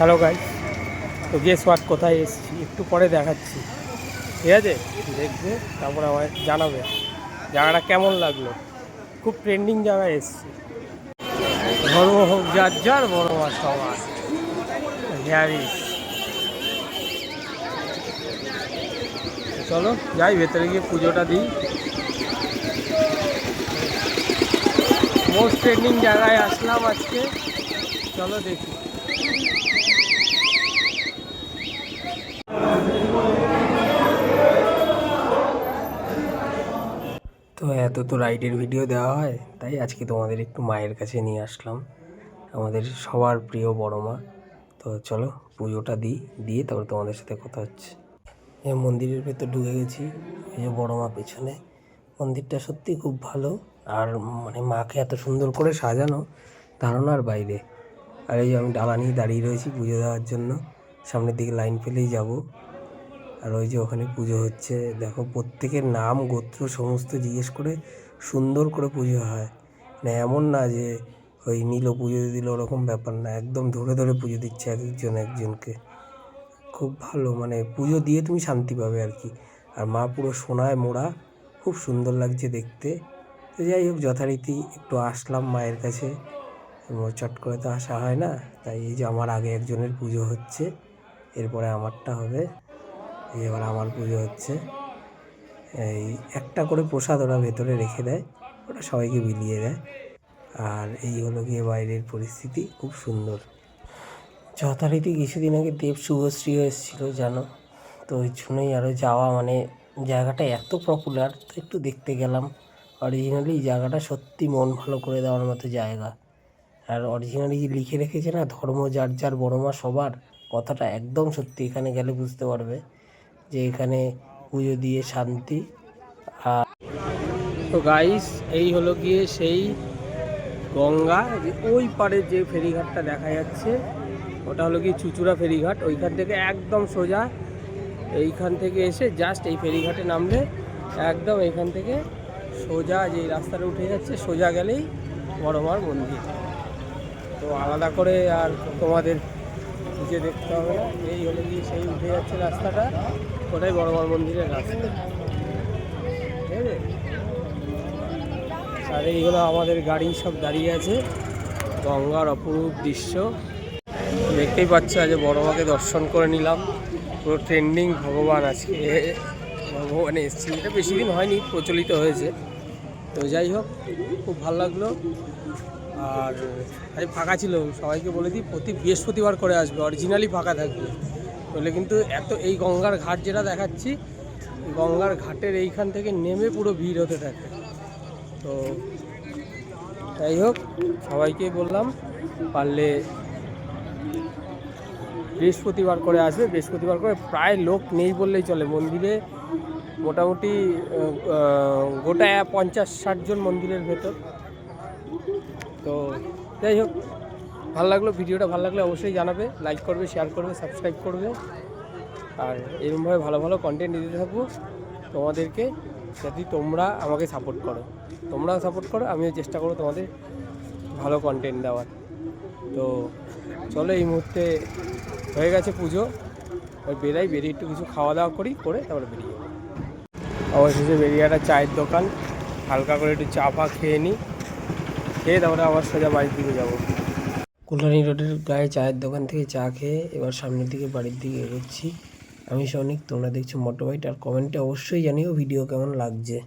Hello guys, তো guess what কোথায় এসেছি একটু পরে দেখাচ্ছি, ঠিক আছে? দেখবে তারপর আমায় জানাবে জায়গাটা কেমন লাগলো। খুব ট্রেন্ডিং জায়গায় এসেছি। ধর্ম হোক যার যার, বড় মা সবার। চলো যাই ভেতরে গিয়ে পুজোটা দিই। মোস্ট ট্রেন্ডিং জায়গায় আসলাম আজকে, চলো দেখি। তো এত তো রাইডের ভিডিও দেওয়া হয়, তাই আজকে তোমাদের একটু মায়ের কাছে নিয়ে আসলাম, আমাদের সবার প্রিয় বড় মা। তো চলো পুজোটা দিয়ে তারপর তোমাদের সাথে কথা হচ্ছে। এই মন্দিরের ভেতর ঢুকে গেছি, এই যে বড় মা পেছনে। মন্দিরটা সত্যি খুব ভালো, আর মানে মাকে এত সুন্দর করে সাজানো ধারণার বাইরে। আর এই যে আমি ডালা নিয়ে দাঁড়িয়ে রয়েছি পুজো দেওয়ার জন্য, সামনের দিকে লাইন ফেলেই যাব। আর ওই যে ওখানে পুজো হচ্ছে, দেখো প্রত্যেকের নাম গোত্র সমস্ত জিজ্ঞেস করে সুন্দর করে পুজো হয়। মানে এমন না যে ওই নিল পুজো দিল, ওরকম ব্যাপার না, একদম ধরে ধরে পুজো দিচ্ছে এক একজন একজনকে। খুব ভালো, মানে পুজো দিয়ে তুমি শান্তি পাবে আর কি। আর মা পুরো সোনায় মোড়া, খুব সুন্দর লাগছে দেখতে। তো যাই হোক, যথারীতি একটু আসলাম মায়ের কাছে, চট করে তো আসা হয় না। তাই এই যে আমার আগে একজনের পুজো হচ্ছে, এরপরে আমারটা হবে। এবার আমার পুজো হচ্ছে। এই একটা করে প্রসাদ ওরা ভেতরে রেখে দেয়, ওটা সবাইকে বিলিয়ে দেয়। আর এই হলো গিয়ে বাইরের পরিস্থিতি, খুব সুন্দর। যথারীতি কিছুদিন আগে দেব শুভশ্রীও এসেছিলো জানো, তো ওই জন্যই আরও যাওয়া, মানে জায়গাটা এত পপুলার, তো একটু দেখতে গেলাম। অরিজিনালি জায়গাটা সত্যি মন ভালো করে দেওয়ার মতো জায়গা। আর অরিজিনালি যে লিখে রেখেছে না, ধর্ম যার যার, বড় মা সবার, কথাটা একদম সত্যি। এখানে গেলে বুঝতে পারবে যে এখানে পুজো দিয়ে শান্তি। আর তো গাইস, এই হলো গিয়ে সেই গঙ্গা, যে ওই পারে যে ফেরিঘাটটা দেখা যাচ্ছে, ওটা হলো গিয়ে চুচুড়া ফেরিঘাট। ওইখান থেকে একদম সোজা, এইখান থেকে এসে জাস্ট এই ফেরিঘাটে নামলে একদম এইখান থেকে সোজা যে রাস্তাটা উঠে যাচ্ছে, সোজা গেলেই বড় মার মন্দির। তো আলাদা করে আর তোমাদের খুঁজে দেখতে হবে না, এই হলো গিয়ে সেই উঠে যাচ্ছে রাস্তাটা, ওটাই বড় মার মন্দিরের রাস্তা, ঠিক আছে? আর এইগুলো আমাদের গাড়ি সব দাঁড়িয়ে আছে, গঙ্গার অপরূপ দৃশ্য দেখতেই পাচ্ছ। আজ বড় মাকে দর্শন করে নিলাম, পুরো ট্রেন্ডিং ভগবান আজকে ভগবানে এসেছি। এটা বেশি দিন হয়নি, প্রচলিত হয়েছে। তো যাই হোক, খুব ভালো লাগলো। আর আজ ফাঁকা ছিল, সবাইকে বলে দিই প্রতি বৃহস্পতিবার করে আসবে, অরিজিনালি ফাঁকা থাকবে। বলে কিন্তু এত এই গঙ্গার ঘাট যেটা দেখাচ্ছি, গঙ্গার ঘাটের এইখান থেকে নেমে পুরো ভিড় হতে থাকে। তো যাই হোক, সবাইকে বললাম পারলে বৃহস্পতিবার করে আসবে। বৃহস্পতিবার করে প্রায় লোক নেই বললেই চলে মন্দিরে, মোটামুটি গোটা 50-60 জন মন্দিরের ভেতর। তো যাই হোক, ভালো লাগলো, ভিডিওটা ভালো লাগলে অবশ্যই জানাবে, লাইক করবে, শেয়ার করবে, সাবস্ক্রাইব করবে। আর এরকমভাবে ভালো ভালো কন্টেন্ট দিতে থাকবো তোমাদেরকে, যদি তোমরা আমাকে সাপোর্ট করো। তোমরাও সাপোর্ট করো, আমিও চেষ্টা করো তোমাদের ভালো কন্টেন্ট দেওয়ার। তো চলো, এই মুহূর্তে হয়ে গেছে পুজো, ওই বেরিয়ে একটু কিছু খাওয়া দাওয়া করে তারপরে বেরিয়ে যাবো। অবশেষে বেরিয়ে একটা চায়ের দোকান, হালকা করে একটু চা ফা খেয়ে নিই, খেয়ে তারপরে আবার সোজা বাড়ির দিকে যাবো। কল্যাণী রোডের গায়ে চায়ের দোকান থেকে চা খেয়ে এবার সামনের দিকে বাড়ির দিকে এগোচ্ছি। আমি সনিক, তোমরা দেখছো মোটো বাইট। আর কমেন্টে অবশ্যই জানিও ভিডিও কেমন লাগছে।